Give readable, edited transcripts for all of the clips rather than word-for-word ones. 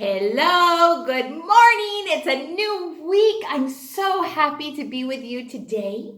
Hello, good morning. It's a new week. I'm so happy to be with you today.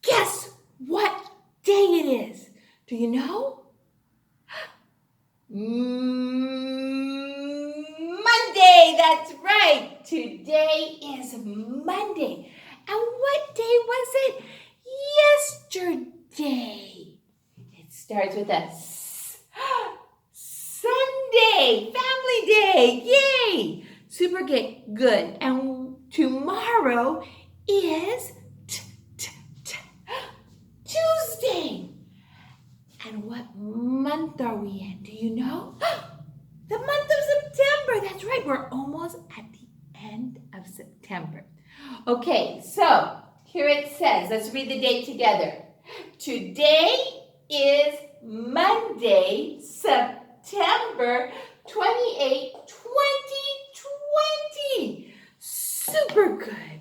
Guess what day it is? Do you know? Monday, that's right. Today is Monday. And what day was it? Yesterday. It starts with a S. Sunday, family day, yay! Super good. And tomorrow is Tuesday. And what month are we in? Do you know? The month of September. That's right. We're almost at the end of September. Okay, so here it says, let's read the date together. Today is Monday, September 28, 2020. Super good.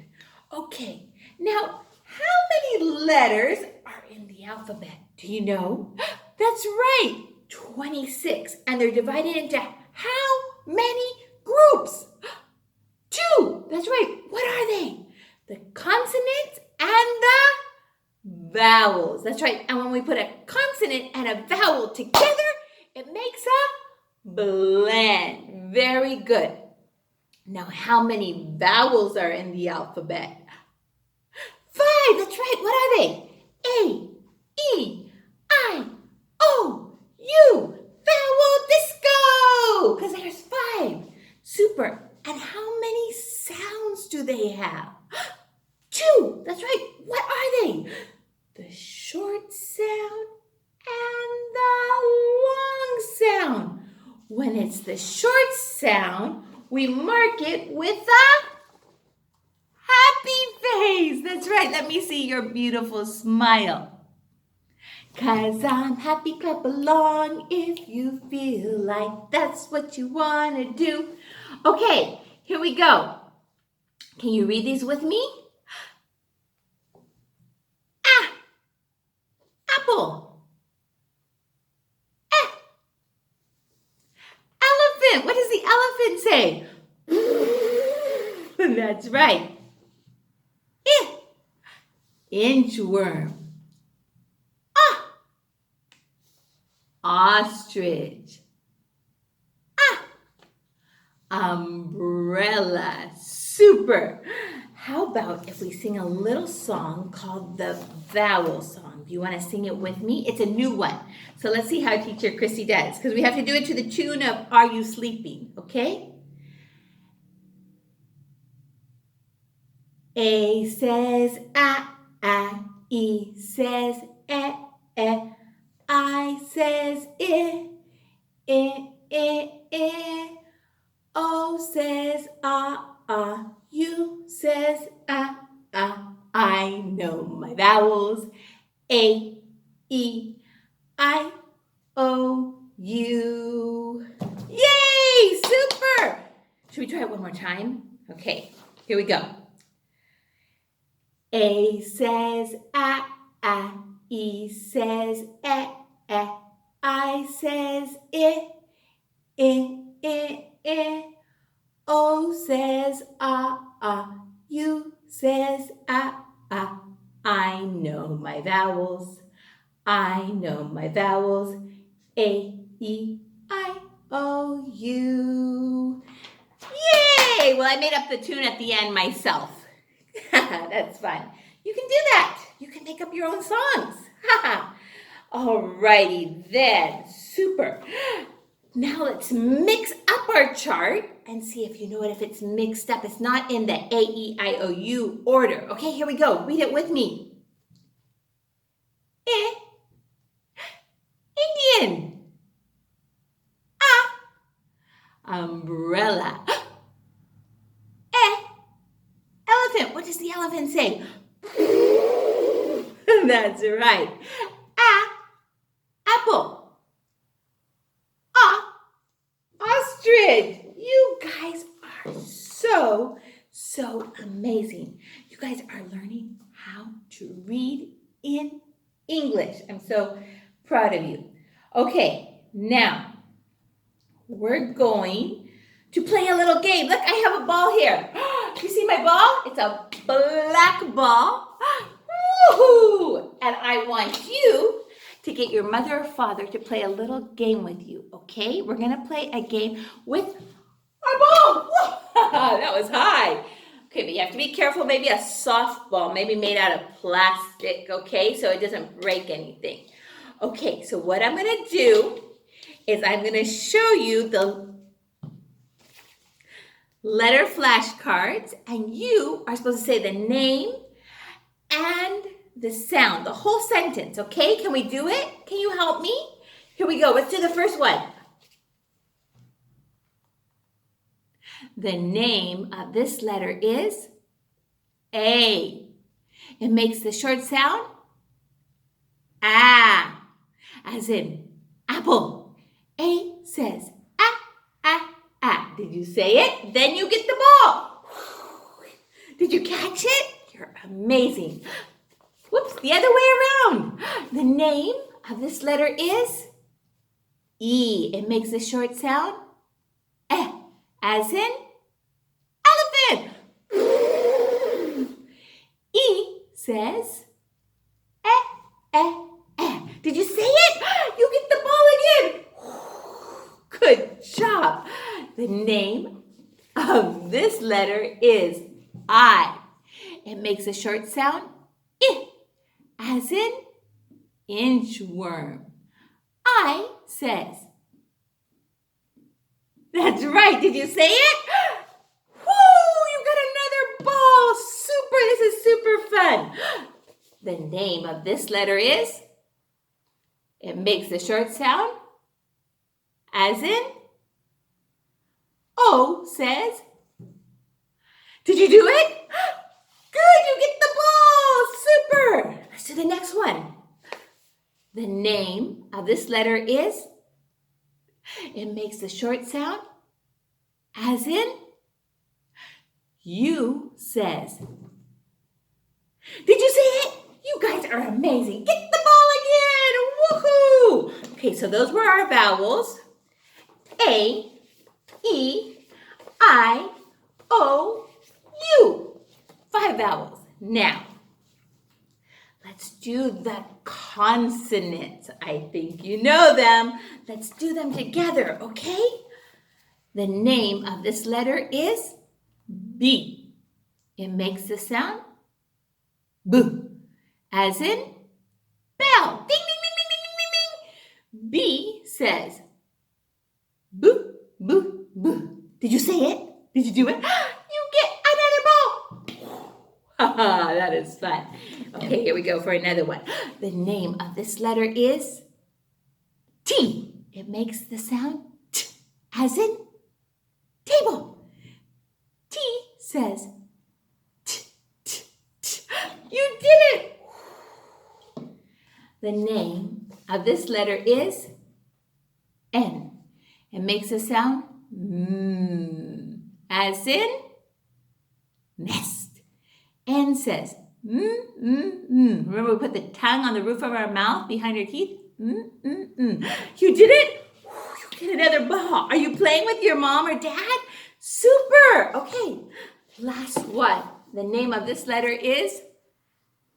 Okay, now how many letters are in the alphabet? Do you know? That's right, 26. And they're divided into how many groups? 2. That's right. What are they? The consonants and the vowels. That's right. And when we put a consonant and a vowel together, it makes a blend. Very good. Now, how many vowels are in the alphabet? 5. That's right. What are they? A, E, I, O, U. Vowel disco. Because there's 5. Super. And how many sounds do they have? 2. That's right. What are they? The short sound and the long sound. When it's the short sound, we mark it with a happy face. That's right. Let me see your beautiful smile. 'Cause I'm happy, clap along if you feel like that's what you want to do. Okay, here we go. Can you read these with me? Apple. Elephant. What does the elephant say? That's right. Inchworm. Ostrich. Umbrella. Super. How about if we sing a little song called the Vowel Song? Do you want to sing it with me? It's a new one. So let's see how Teacher Chrissy does, because we have to do it to the tune of Are You Sleeping? Okay? A says ah, E says eh. I says eh. O says ah. U says ah. I know my vowels. A, E, I, O, U. Yay! Super! Should we try it one more time? Okay, here we go. A says ah. E says eh. I says eh. O says ah. U says ah. I know my vowels. I know my vowels. A, E, I, O, U. Yay! Well, I made up the tune at the end myself. That's fun. You can do that. You can make up your own songs. Alrighty then. Super. Now let's mix up our chart and see if you know it, if it's mixed up. It's not in the A, E, I, O, U order. Okay, here we go. Read it with me. Indian. Umbrella. Elephant. What does the elephant say? That's right. Apple. Ostrich. You guys are so amazing. You guys are learning how to read in English. I'm so proud of you. Okay, now we're going to play a little game. Look, I have a ball here. You see my ball? It's a black ball. Woohoo! And I want you to get your mother or father to play a little game with you, okay? We're going to play a game with our ball. That was high. Okay, but you have to be careful. Maybe a softball, maybe made out of plastic, okay? So it doesn't break anything. Okay, so what I'm going to do is I'm going to show you the letter flashcards, and you are supposed to say the name and the sound, the whole sentence, okay? Can we do it? Can you help me? Here we go. Let's do the first one. The name of this letter is A. It makes the short sound A, as in apple. A says ah, ah, ah. Did you say it? Then you get the ball. Did you catch it? You're amazing. Whoops, the other way around. The name of this letter is E. It makes the short sound eh, as in elephant. E says eh, eh, eh. Did you say it? You get the ball again. Good job. The name of this letter is I. It makes a short sound I, as in inchworm. I says. That's right. Did you say it? Woo! You got another ball. Super. This is super fun. The name of this letter is, it makes the short sound as in O says. Did you do it? Good, you get the ball. Super. Let's do the next one. The name of this letter is, it makes the short sound as in U says. Did you say it? You guys are amazing. Get the ball again. Woohoo! Okay, so those were our vowels. A, E, I, O, U. 5 vowels. Now, let's do the consonants. I think you know them. Let's do them together, okay? The name of this letter is B. It makes the sound B, as in bell. Ding, ding, ding, ding, ding, ding, ding. B says boo, boo, boo. Did you say it? Did you do it? You get another ball. Haha, that is fun. Okay, here we go for another one. The name of this letter is T. It makes the sound T, as in table. T says T, T, T. You did it. The name of this letter is N. It makes a sound as in nest. N says Remember we put the tongue on the roof of our mouth behind our teeth? You did it? You get another ball. Are you playing with your mom or dad? Super. Okay, last one. The name of this letter is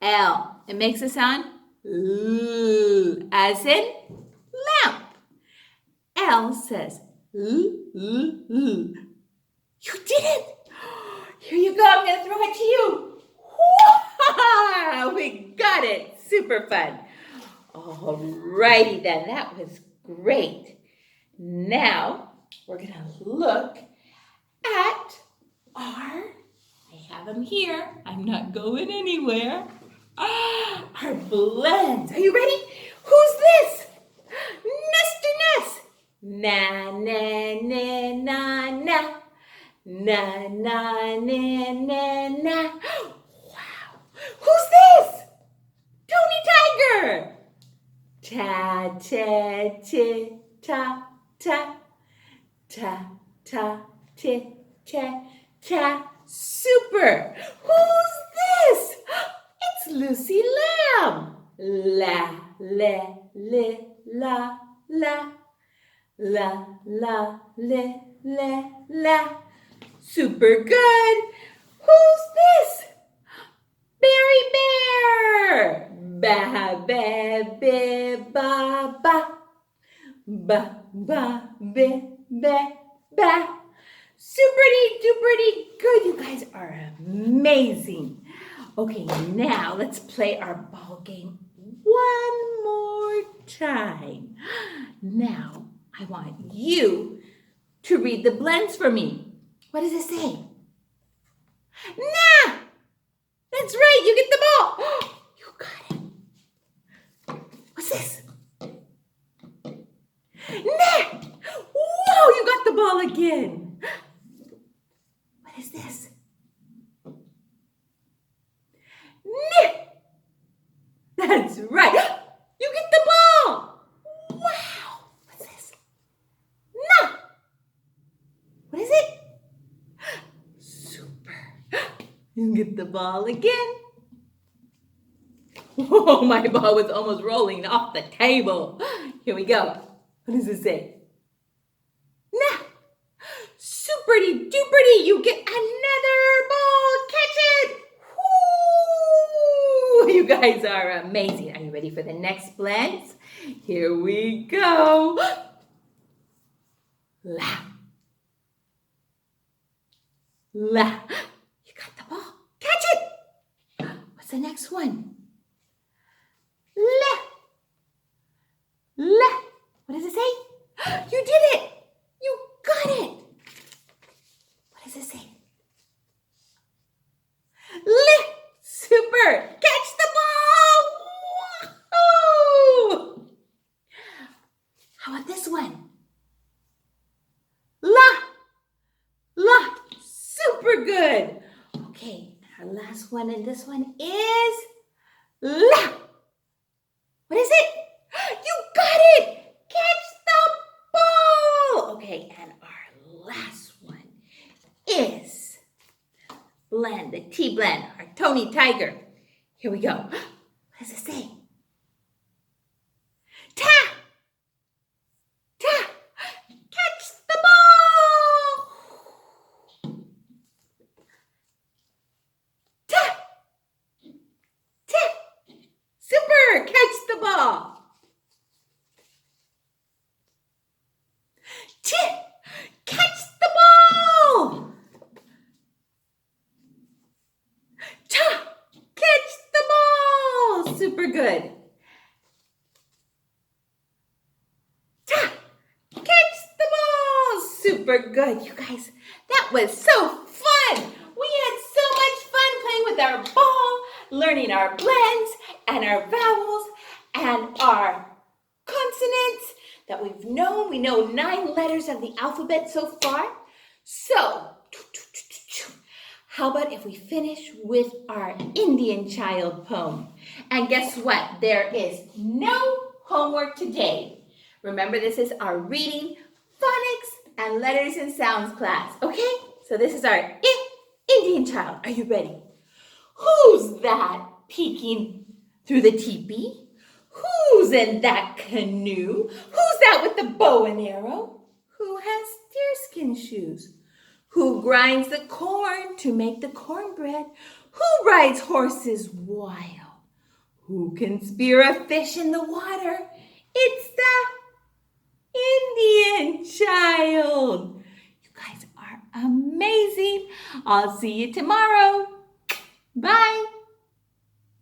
L. It makes a sound L, as in lamp. L says L. You did it. Here you go. I'm going to throw it to you. We got it. Super fun. Alrighty then. That was great. Now we're going to look at I have them here. I'm not going anywhere. Our blends. Are you ready? Who's this? Nest or Ness? Na, na, na, na, na. Na, na, na, na, na. Wow. Who's this? Tony Tiger. Ta, ta, ti, ta, ta. Ta, ta, ti, ta, ta. Super. Who's this? It's Lucy Lamb. La, la, li, la, la. La, la, li, la, la. Super good. Who's this? Berry Bear. Ba, ba, ba, ba, ba. Ba, ba, ba, ba, ba. Superty duperty good. You guys are amazing. Okay, now let's play our ball game one more time. Now, I want you to read the blends for me. What does it say? Nah! That's right, you get the ball. You got it. What's this? Nah! Whoa, you got the ball again. What is this? Nah! That's right. You get the ball. Wow. What's this? Nah! What is it? Super. You get the ball again. Whoa, my ball was almost rolling off the table. Here we go. What does it say? Nah. Superty duperty, you get another ball. Catch it. Woo! You guys are amazing. Are you ready for the next blends? Here we go. La. La. You got the ball. Catch it. What's the next one? La. La. What does it say? You did it. You got it. What does it say? La. Super. Catch the ball. Whoa. How about this one? La. La. Super good. Okay, our last one and this one is la. What is it? You got it. Catch the ball. Okay, and our last one is blend, the T blend, our Tony Tiger. Here we go. What does it say? Ta. Ta. Catch the ball. Super! Catch the ball! Catch the ball! Catch the ball! Super good. Catch the ball! Super good. You guys, that was so fun! We had so much fun playing with our ball, learning our blends and our vowels and our consonants that we've known. We know 9 letters of the alphabet so far. So, how about if we finish with our Indian child poem? And guess what? There is no homework today. Remember, this is our reading, phonics, and letters and sounds class. Okay? So this is our Indian child. Are you ready? Who's that peeking through the teepee? Who's in that canoe? Who's that with the bow and arrow? Who has deerskin shoes? Who grinds the corn to make the cornbread? Who rides horses wild? Who can spear a fish in the water? It's the Indian child. You guys are amazing. I'll see you tomorrow.